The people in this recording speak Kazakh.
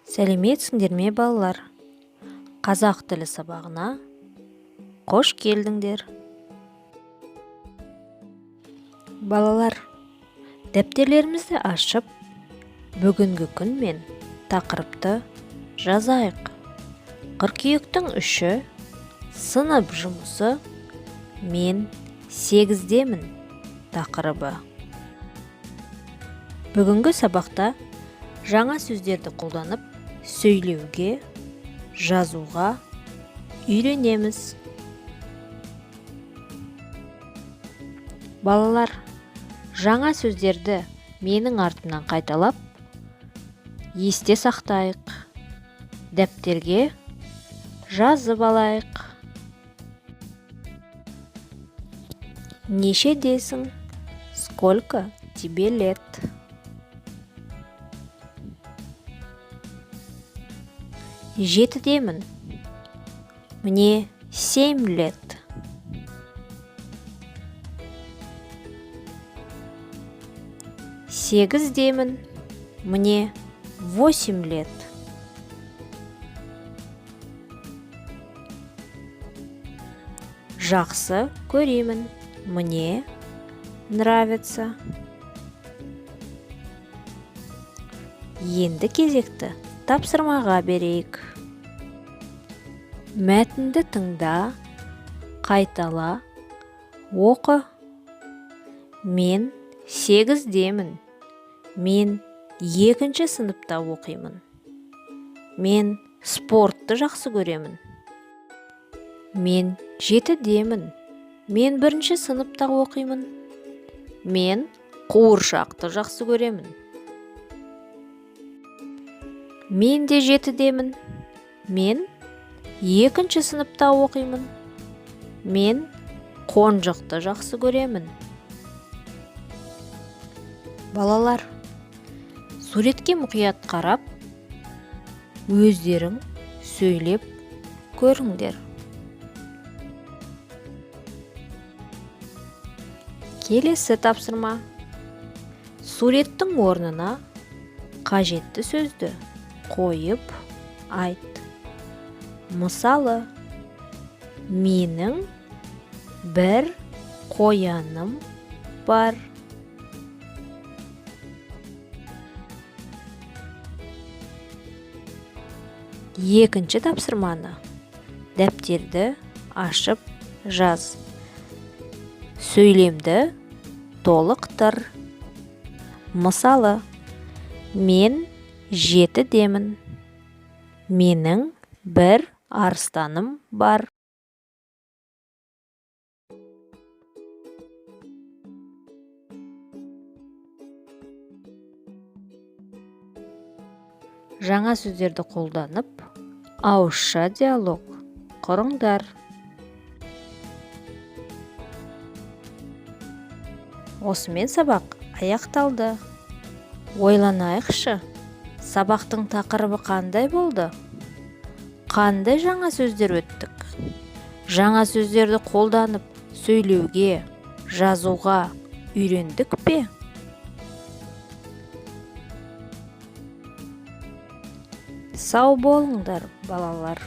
Сәлеметсіңдер ме балалар? Қазақ тілі сабағына қош келдіңдер. Балалар, дәптерлерімізді ашып, бүгінгі күн мен тақырыпты жазайық. Қыркүйектің 3-і, сынып жұмысы, мен 8-демін тақырыбы. Бүгінгі сабақта жаңа сөздерді қолданып, сөйлеуге, жазуға үйренеміз. Балалар, жаңа сөздерді менің артымнан қайталап, есте сақтайық, дәптерге жазып алайық. Неше десің? Сколько тебе лет? Жетідемін. Мне 7 лет. Сегіздемін. Мне 8 лет. Жақсы көремін. Мне нравится. Енді кезекті тапсырмаға берейік. Мәтінді тыңда, қайтала, оқы. Мен 8-демін. Мен 2-ші сыныпта оқимын. Мен спортты жақсы көремін. Мен 7-демін. Мен 1-ші сыныпта оқимын. Мен қуыршақты жақсы көремін. Мен де 7-демін. Мен 2-ші сыныпта оқимын. Мен қонжықты жақсы көремін. Балалар, суретке мұқият қарап, өздерің сөйлеп көріңдер. Келесі тапсырма. Суреттің орнына қажетті сөзді қойып айт. Мысалы, менің бір қояным бар. Екінші тапсырманы дәптерді ашып жаз. Сөйлемді толықтыр. Мысалы, мен 7-демін. Менің бір арыстаным бар. Жаңа сөздерді қолданып, ауызша диалог құрыңдар. Осымен сабақ аяқталды. Ойланайықшы, сабақтың тақырыбы қандай болды? Қандай жаңа сөздер өттік? Жаңа сөздерді қолданып, сөйлеуге, жазуға үйрендік пе? Сау болыңдар, балалар.